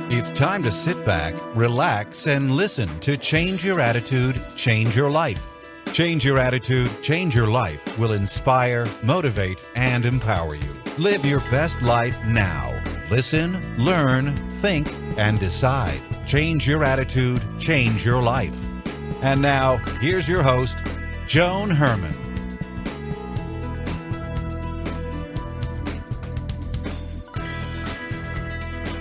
It's time to sit back, relax, and listen to Change Your Attitude, Change Your Life. Change Your Attitude, Change Your Life will inspire, motivate, and empower you. Live your best life now. Listen, learn, think, and decide. Change your attitude, change your life. And now, here's your host, Joan Herman.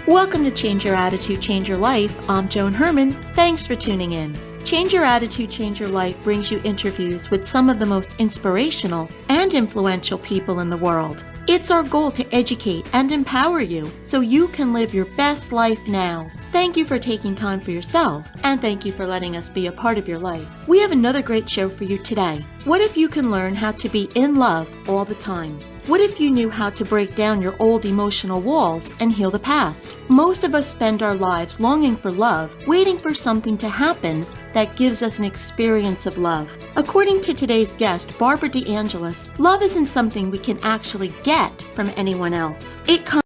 Welcome to Change Your Attitude, Change Your Life. I'm Joan Herman. Thanks for tuning in. Change Your Attitude, Change Your Life brings you interviews with some of the most inspirational and influential people in the world. It's our goal to educate and empower you so you can live your best life now. Thank you for taking time for yourself, and thank you for letting us be a part of your life. We have another great show for you today. What if you can learn how to be in love all the time? What if you knew how to break down your old emotional walls and heal the past? Most of us spend our lives longing for love, waiting for something to happen that gives us an experience of love. According to today's guest, Barbara DeAngelis, love isn't something we can actually get from anyone else. It comes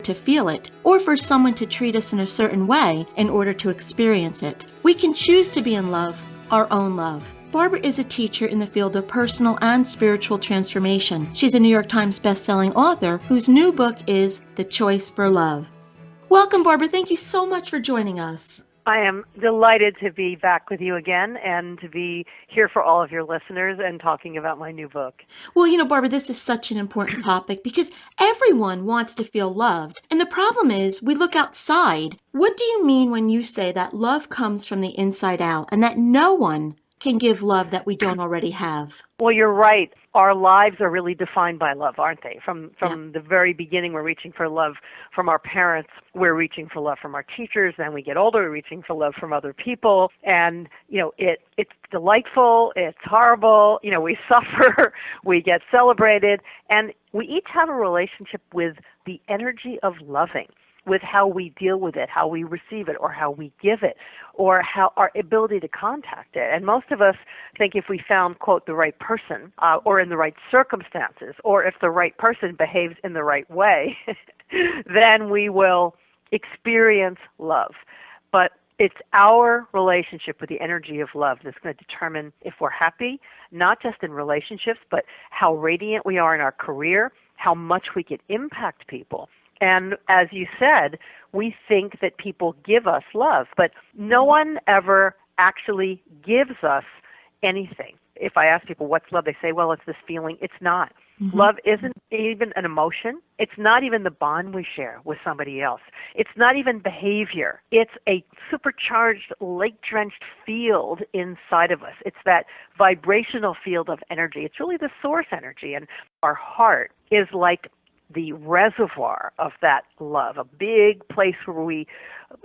to feel it, or for someone to treat us in a certain way in order to experience it. We can choose to be in love, our own love. Barbara is a teacher in the field of personal and spiritual transformation. She's a New York Times bestselling author whose new book is The Choice for Love. Welcome, Barbara. Thank you so much for joining us. I am delighted to be back with you again and to be here for all of your listeners and talking about my new book. Well, Barbara, this is such an important topic because everyone wants to feel loved. And the problem is we look outside. What do you mean when you say that love comes from the inside out and that no one can give love that we don't already have? Well, you're right. Our lives are really defined by love, aren't they? From the very beginning, we're reaching for love from our parents. We're reaching for love from our teachers. Then we get older, we're reaching for love from other people. And, it's delightful. It's horrible. We suffer. We get celebrated. And we each have a relationship with the energy of loving, with how we deal with it, how we receive it, or how we give it, or how our ability to contact it. And most of us think if we found, quote, the right person, or in the right circumstances, or if the right person behaves in the right way, then we will experience love. But it's our relationship with the energy of love that's going to determine if we're happy, not just in relationships, but how radiant we are in our career, how much we can impact people. And as you said, we think that people give us love, but no one ever actually gives us anything. If I ask people, what's love? They say, well, it's this feeling. It's not. Mm-hmm. Love isn't even an emotion. It's not even the bond we share with somebody else. It's not even behavior. It's a supercharged, lake-drenched field inside of us. It's that vibrational field of energy. It's really the source energy, and our heart is like the reservoir of that love, a big place where we,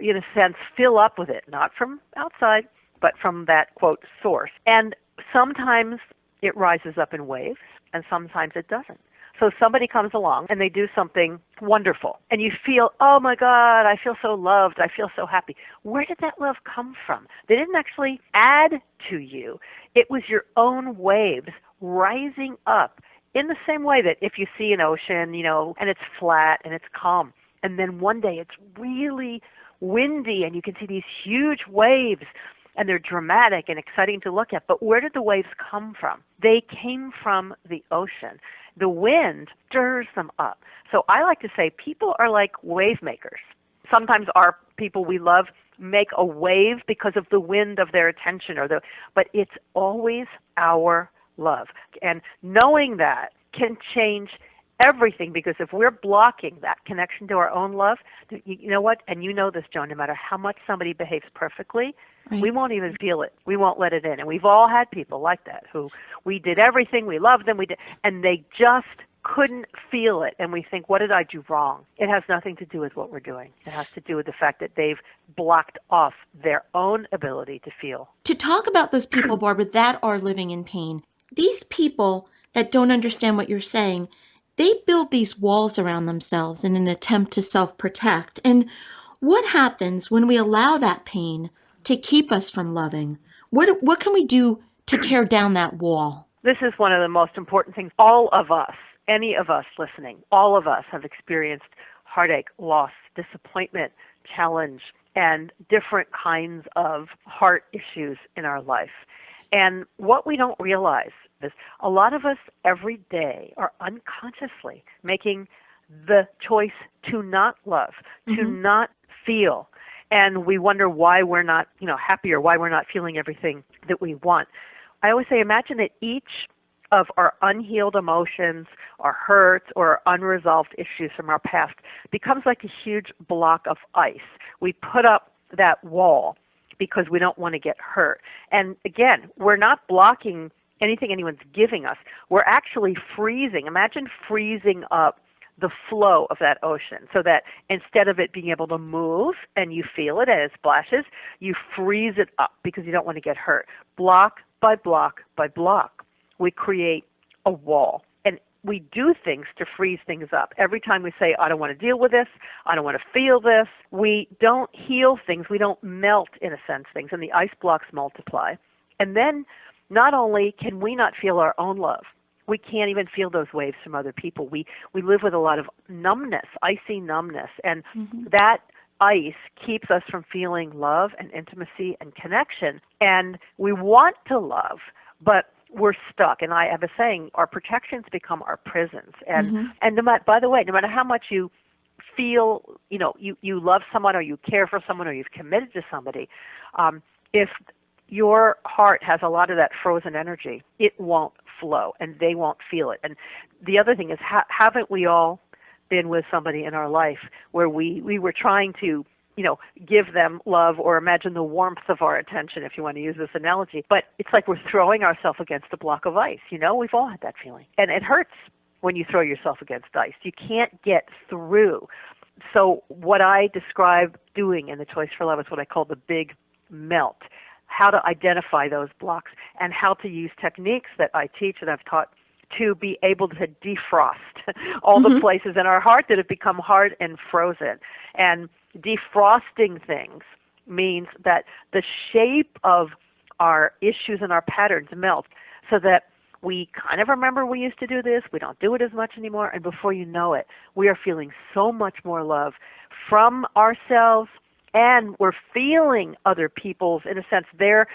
in a sense, fill up with it, not from outside, but from that, quote, source. And sometimes it rises up in waves, and sometimes it doesn't. So somebody comes along and they do something wonderful, and you feel, oh my God, I feel so loved, I feel so happy. Where did that love come from? They didn't actually add to you. It was your own waves rising up. In the same way that if you see an ocean, and it's flat and it's calm, and then one day it's really windy and you can see these huge waves and they're dramatic and exciting to look at. But where did the waves come from? They came from the ocean. The wind stirs them up. So I like to say people are like wave makers. Sometimes our people we love make a wave because of the wind of their attention, but it's always our love. And knowing that can change everything, because if we're blocking that connection to our own love, you know what? And you know this, Joan, no matter how much somebody behaves perfectly, right, we won't even feel it. We won't let it in. And we've all had people like that who we did everything, we loved them, and they just couldn't feel it. And we think, what did I do wrong? It has nothing to do with what we're doing. It has to do with the fact that they've blocked off their own ability to feel. To talk about those people, Barbara, that are living in pain, these people that don't understand what you're saying, they build these walls around themselves in an attempt to self-protect. And what happens when we allow that pain to keep us from loving? What can we do to tear down that wall? This is one of the most important things. All of us any of us listening, all of us have experienced heartache, loss, disappointment, challenge, and different kinds of heart issues in our life. And what we don't realize is a lot of us every day are unconsciously making the choice to not love, to not feel. And we wonder why we're not, happy, or why we're not feeling everything that we want. I always say, imagine that each of our unhealed emotions, our hurts, or our unresolved issues from our past becomes like a huge block of ice. We put up that wall because we don't want to get hurt. And again, we're not blocking anything anyone's giving us. We're actually freezing. Imagine freezing up the flow of that ocean so that instead of it being able to move and you feel it and it splashes, you freeze it up because you don't want to get hurt. Block by block by block, we create a wall. And we do things to freeze things up. Every time we say, I don't want to deal with this, I don't want to feel this, we don't heal things, we don't melt, in a sense, things, and the ice blocks multiply. And then not only can we not feel our own love, we can't even feel those waves from other people. We live with a lot of numbness, icy numbness, and that ice keeps us from feeling love and intimacy and connection. And we want to love, but we're stuck. And I have a saying, our protections become our prisons. And by the way, no matter how much you feel, you love someone, or you care for someone, or you've committed to somebody, if your heart has a lot of that frozen energy, it won't flow, and they won't feel it. And the other thing is, haven't we all been with somebody in our life where we were trying to, give them love, or imagine the warmth of our attention, if you want to use this analogy, but it's like we're throwing ourselves against a block of ice. We've all had that feeling. And it hurts when you throw yourself against ice. You can't get through. So what I describe doing in the Choice for Love is what I call the big melt. How to identify those blocks and how to use techniques that I teach and I've taught to be able to defrost all the places in our heart that have become hard and frozen. And defrosting things means that the shape of our issues and our patterns melt so that we kind of remember we used to do this, we don't do it as much anymore, and before you know it, we are feeling so much more love from ourselves, and we're feeling other people's, in a sense, their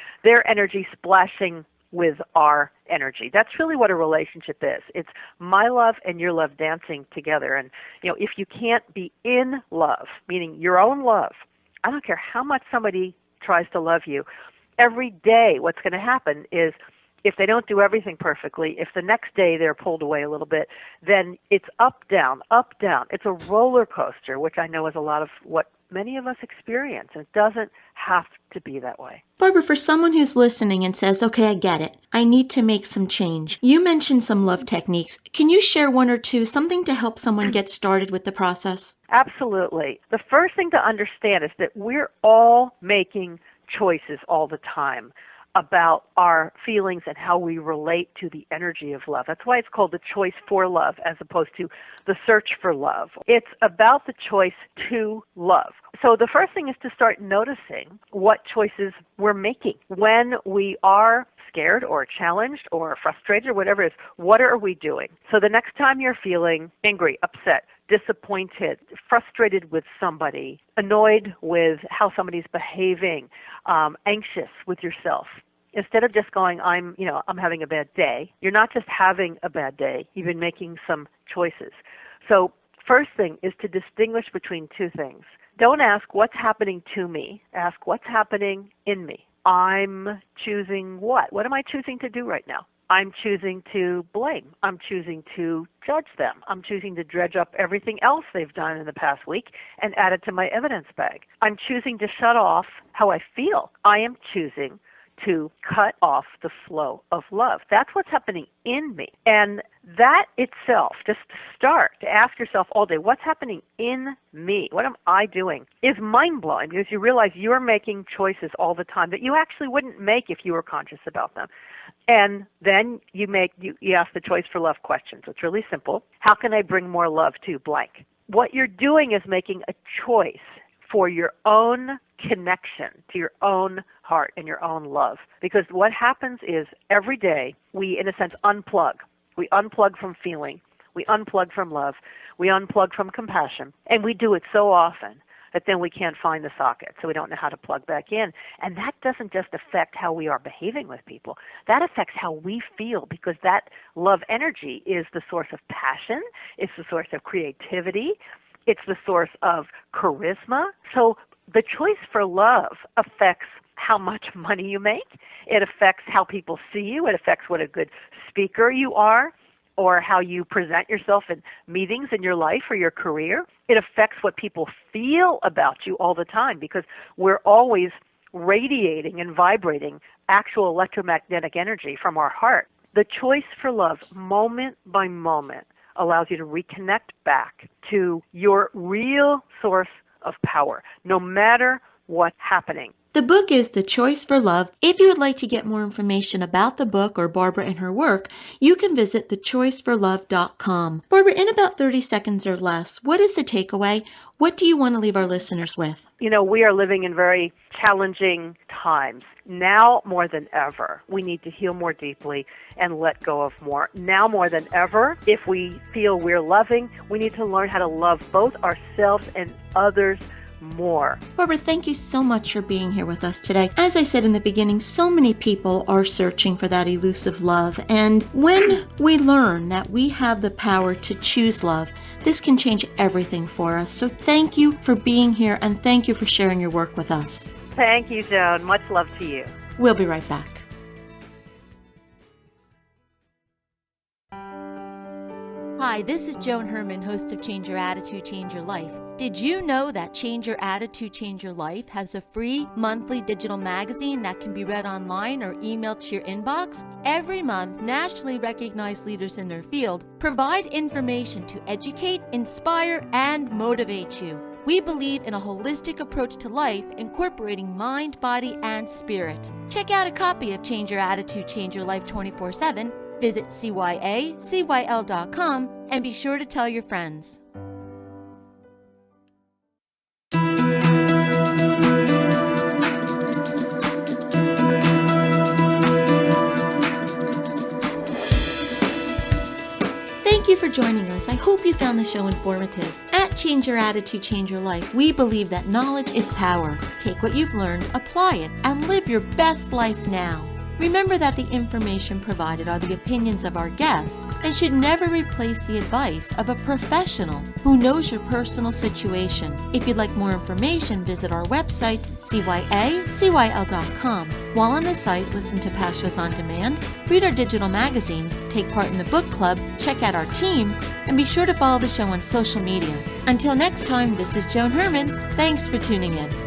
energy splashing with our energy. That's really what a relationship is. It's my love and your love dancing together. And, if you can't be in love, meaning your own love, I don't care how much somebody tries to love you, every day what's going to happen is, if they don't do everything perfectly, if the next day they're pulled away a little bit, then it's up, down, up, down. It's a roller coaster, which I know is a lot of what many of us experience. And it doesn't have to be that way. Barbara, for someone who's listening and says, okay, I get it, I need to make some change. You mentioned some love techniques. Can you share one or two, something to help someone get started with the process? Absolutely. The first thing to understand is that we're all making choices all the time about our feelings and how we relate to the energy of love. That's why it's called the choice for love as opposed to the search for love. It's about the choice to love. So the first thing is to start noticing what choices we're making. When we are scared or challenged or frustrated or whatever it is, what are we doing? So the next time you're feeling angry, upset, disappointed, frustrated with somebody, annoyed with how somebody's behaving, anxious with yourself, instead of just going, I'm having a bad day, you're not just having a bad day, you've been making some choices. So first thing is to distinguish between two things. Don't ask what's happening to me, ask what's happening in me. I'm choosing what? What am I choosing to do right now? I'm choosing to blame. I'm choosing to judge them. I'm choosing to dredge up everything else they've done in the past week and add it to my evidence bag. I'm choosing to shut off how I feel. I am choosing to cut off the flow of love. That's what's happening in me. And that itself, just to start, to ask yourself all day, what's happening in me? What am I doing? Is mind-blowing because you realize you're making choices all the time that you actually wouldn't make if you were conscious about them. And then you ask the choice for love questions. It's really simple. How can I bring more love to blank? What you're doing is making a choice for your own connection to your own heart and your own love. Because what happens is every day we, in a sense, unplug. We unplug from feeling. We unplug from love. We unplug from compassion. And we do it so often that then we can't find the socket, so we don't know how to plug back in. And that doesn't just affect how we are behaving with people. That affects how we feel, because that love energy is the source of passion. It's the source of creativity. It's the source of charisma. So the choice for love affects how much money you make. It affects how people see you. It affects what a good speaker you are, or how you present yourself in meetings in your life or your career. It affects what people feel about you all the time, because we're always radiating and vibrating actual electromagnetic energy from our heart. The choice for love, moment by moment, allows you to reconnect back to your real source of power, no matter what's happening. The book is The Choice for Love. If you would like to get more information about the book or Barbara and her work, you can visit thechoiceforlove.com. Barbara, in about 30 seconds or less, what is the takeaway? What do you want to leave our listeners with? You know, we are living in very challenging times. Now more than ever, we need to heal more deeply and let go of more. Now more than ever, if we feel we're loving, we need to learn how to love both ourselves and others more. Barbara, thank you so much for being here with us today. As I said in the beginning, so many people are searching for that elusive love. And when we learn that we have the power to choose love, this can change everything for us. So thank you for being here, and thank you for sharing your work with us. Thank you, Joan. Much love to you. We'll be right back. Hi, this is Joan Herman, host of Change Your Attitude, Change Your Life. Did you know that Change Your Attitude, Change Your Life has a free monthly digital magazine that can be read online or emailed to your inbox? Every month, nationally recognized leaders in their field provide information to educate, inspire, and motivate you. We believe in a holistic approach to life, incorporating mind, body, and spirit. Check out a copy of Change Your Attitude, Change Your Life 24/7. Visit CYACYL.com and be sure to tell your friends. Thank you for joining us. I hope you found the show informative. At Change Your Attitude, Change Your Life, we believe that knowledge is power. Take what you've learned, apply it, and live your best life now. Remember that the information provided are the opinions of our guests and should never replace the advice of a professional who knows your personal situation. If you'd like more information, visit our website, CYACYL.com. While on the site, listen to past shows on demand, read our digital magazine, take part in the book club, check out our team, and be sure to follow the show on social media. Until next time, this is Joan Herman. Thanks for tuning in.